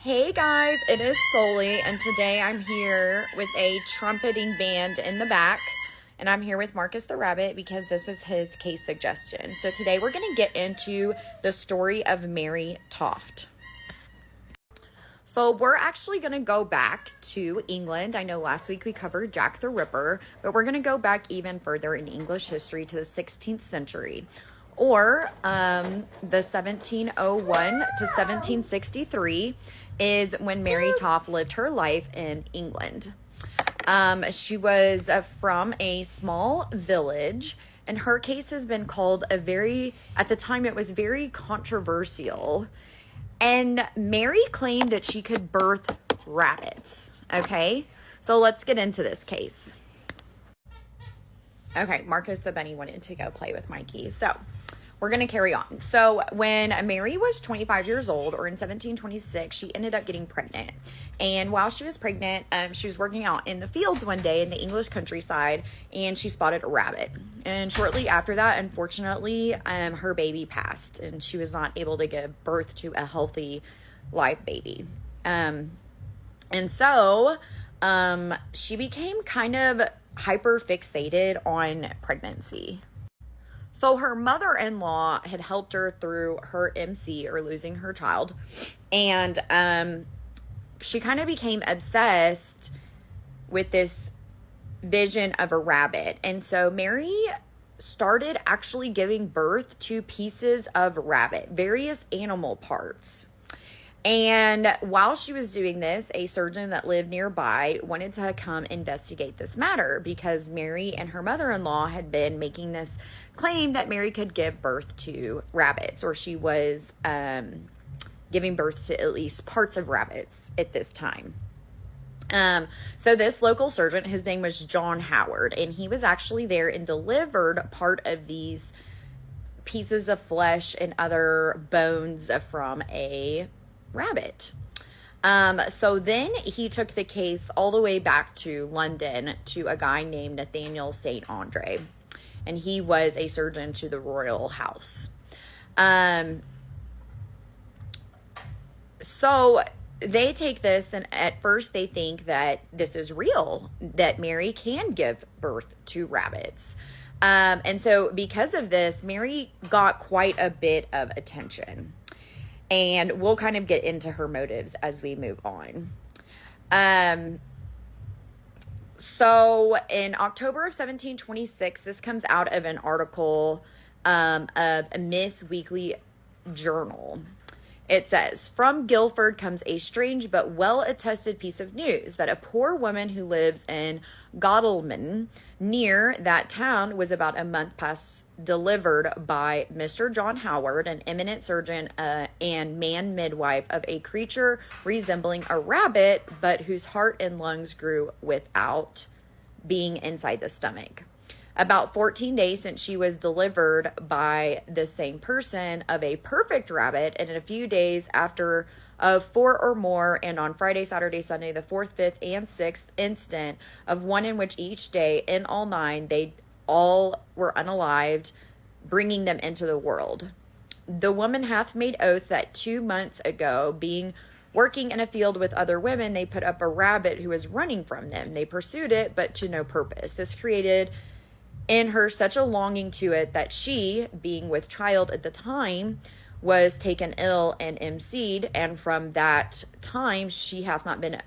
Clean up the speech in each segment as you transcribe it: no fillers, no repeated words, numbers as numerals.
Hey guys, it is Soli, and today I'm here with a trumpeting band in the back, and I'm here with Marcus the Rabbit because this was his case suggestion. So today we're going to get into the story of Mary Toft. So we're actually going to go back to England. I know last week we covered Jack the Ripper, but we're going to go back even further in English history to the 16th century. Or the 1701 to 1763 is when Mary Toft lived her life in England. She was from a small village, and her case has been called at the time it was very controversial. And Mary claimed that she could birth rabbits. Okay, so let's get into this case. Okay, Marcus the bunny wanted to go play with Mikey, so we're going to carry on. So when Mary was 25 years old, or in 1726, she ended up getting pregnant. And while she was pregnant, she was working out in the fields one day in the English countryside, and she spotted a rabbit. And shortly after that, unfortunately, her baby passed, and she was not able to give birth to a healthy live baby. And so she became kind of hyper fixated on pregnancy. So her mother-in-law had helped her through her MC, or losing her child, and she kind of became obsessed with this vision of a rabbit. And so Mary started actually giving birth to pieces of rabbit, various animal parts. And while she was doing this, a surgeon that lived nearby wanted to come investigate this matter because Mary and her mother-in-law had been making this claim that Mary could give birth to rabbits, or she was giving birth to at least parts of rabbits at this time. So this local surgeon, his name was John Howard, and he was actually there and delivered part of these pieces of flesh and other bones from a rabbit. So then he took the case all the way back to London to a guy named Nathaniel St. Andre, and he was a surgeon to the royal house. So they take this, and at first they think that this is real, that Mary can give birth to rabbits. And so because of this, Mary got quite a bit of attention. And we'll kind of get into her motives as we move on. So in October of 1726, this comes out of an article of Miss Weekly Journal. It says, "From Guildford comes a strange but well-attested piece of news that a poor woman who lives in Godalming, near that town, was about a month past delivered by Mr. John Howard, an eminent surgeon and man midwife, of a creature resembling a rabbit, but whose heart and lungs grew without being inside the stomach. About 14 days since she was delivered by the same person of a perfect rabbit, and in a few days after of 4 or more, and on Friday, Saturday, Sunday, the 4th, 5th, and 6th instant, of one in which each day, in all 9, they all were unalived, bringing them into the world. The woman hath made oath that 2 months ago, being working in a field with other women, they put up a rabbit who was running from them. They pursued it, but to no purpose. This created in her such a longing to it that she, being with child at the time, was taken ill and emceed, and from that time she hath not been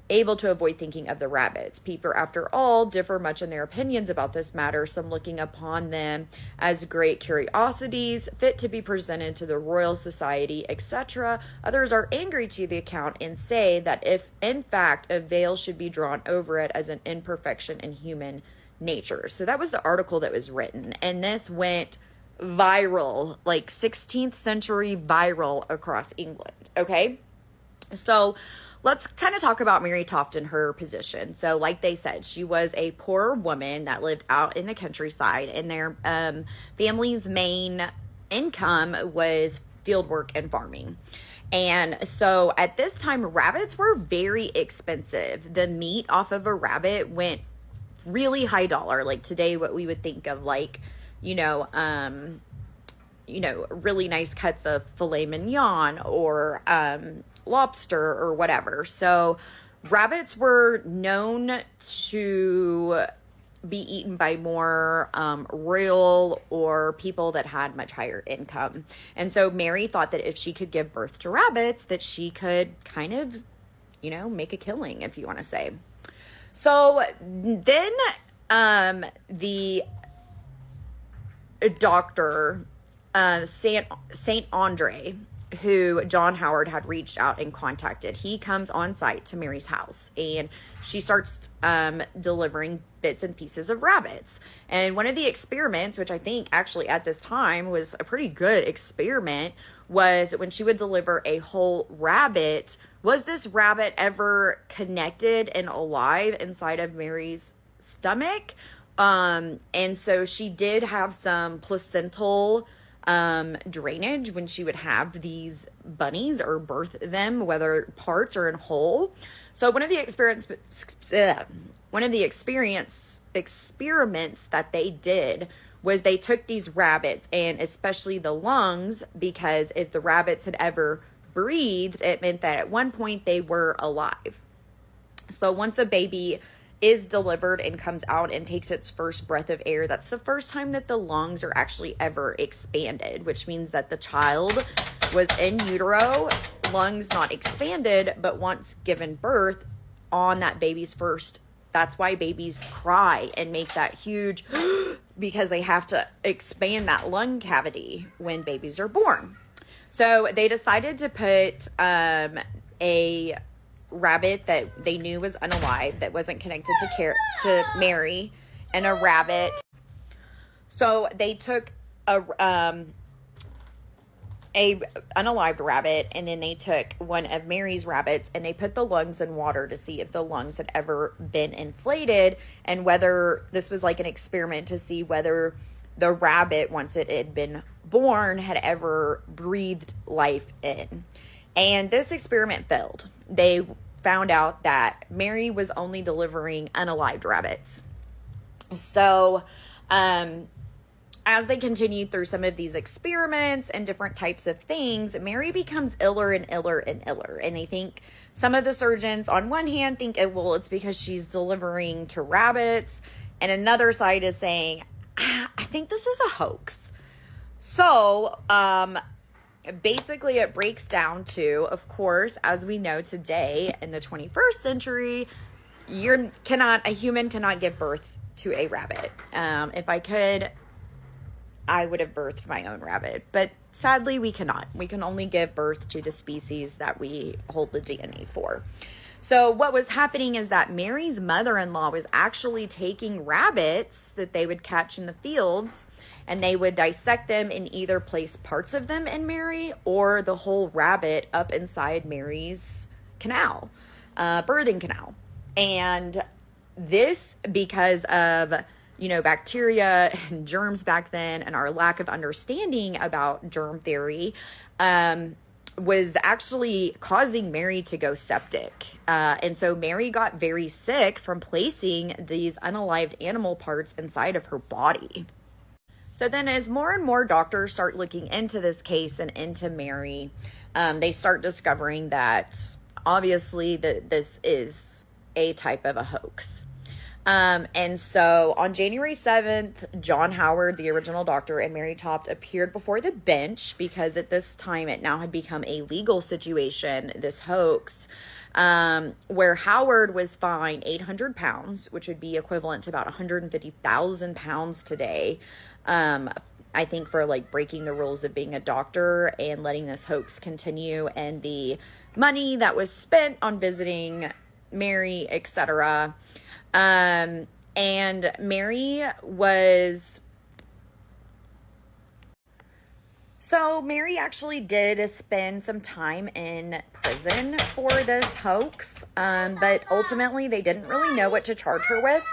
able to avoid thinking of the rabbits. People, after all, differ much in their opinions about this matter, some looking upon them as great curiosities, fit to be presented to the Royal Society, etc. Others are angry to the account, and say that if, in fact, a veil should be drawn over it as an imperfection in human nature." So that was the article that was written, and this went viral, like 16th century viral across England. Okay, so let's kind of talk about Mary Toft and her position. So like they said, she was a poor woman that lived out in the countryside, and their family's main income was field work and farming. And so at this time, rabbits were very expensive. The meat off of a rabbit went really high dollar. Like today, what we would think of like, really nice cuts of filet mignon, or lobster or whatever. So rabbits were known to be eaten by more royal or people that had much higher income. And so Mary thought that if she could give birth to rabbits, that she could kind of, make a killing, if you want to say. So then the doctor, Saint Andre, who John Howard had reached out and contacted, he comes on site to Mary's house, and she starts delivering bits and pieces of rabbits. And one of the experiments, which I think actually at this time was a pretty good experiment, was when she would deliver a whole rabbit, was this rabbit ever connected and alive inside of Mary's stomach? And so she did have some placental drainage when she would have these bunnies or birth them, whether parts or in whole. So one of the experiments that they did was they took these rabbits, and especially the lungs, because if the rabbits had ever breathed, it meant that at one point they were alive. So once a baby is delivered and comes out and takes its first breath of air, that's the first time that the lungs are actually ever expanded, which means that the child was in utero, lungs not expanded, but once given birth on that baby's first. That's why babies cry and make that huge because they have to expand that lung cavity when babies are born. So they decided to put a rabbit that they knew was unalive, that wasn't connected to Mary, and a rabbit. So they took a unalived rabbit, and then they took one of Mary's rabbits, and they put the lungs in water to see if the lungs had ever been inflated, and whether this was like an experiment to see whether the rabbit, once it had been born, had ever breathed life in. And this experiment failed. They found out that Mary was only delivering unalived rabbits. So, as they continued through some of these experiments and different types of things, Mary becomes iller and iller and iller. And they think, some of the surgeons on one hand think, it's because she's delivering to rabbits. And another side is saying, I think this is a hoax. So, basically it breaks down to, of course, as we know today in the 21st century, a human cannot give birth to a rabbit. If I could, I would have birthed my own rabbit, but sadly we cannot. We can only give birth to the species that we hold the DNA for. So what was happening is that Mary's mother-in-law was actually taking rabbits that they would catch in the fields, and they would dissect them and either place parts of them in Mary or the whole rabbit up inside Mary's canal, birthing canal. And this, because of bacteria and germs back then, and our lack of understanding about germ theory, was actually causing Mary to go septic. And so Mary got very sick from placing these unalived animal parts inside of her body. So then as more and more doctors start looking into this case and into Mary, they start discovering that obviously this is a type of a hoax. And so on January 7th, John Howard, the original doctor, and Mary Toft appeared before the bench, because at this time it now had become a legal situation, this hoax, where Howard was fined 800 pounds, which would be equivalent to about 150,000 pounds today. I think for breaking the rules of being a doctor and letting this hoax continue, and the money that was spent on visiting Mary, etc. And Mary actually did spend some time in prison for this hoax, but ultimately they didn't really know what to charge her with.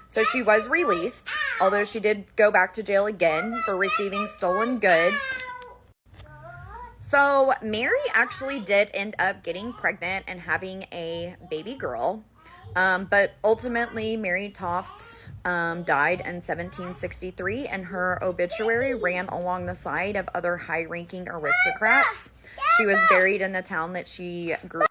So she was released, although she did go back to jail again for receiving stolen goods. So Mary actually did end up getting pregnant and having a baby girl. But ultimately, Mary Toft died in 1763, and her obituary ran along the side of other high-ranking aristocrats. She was buried in the town that she grew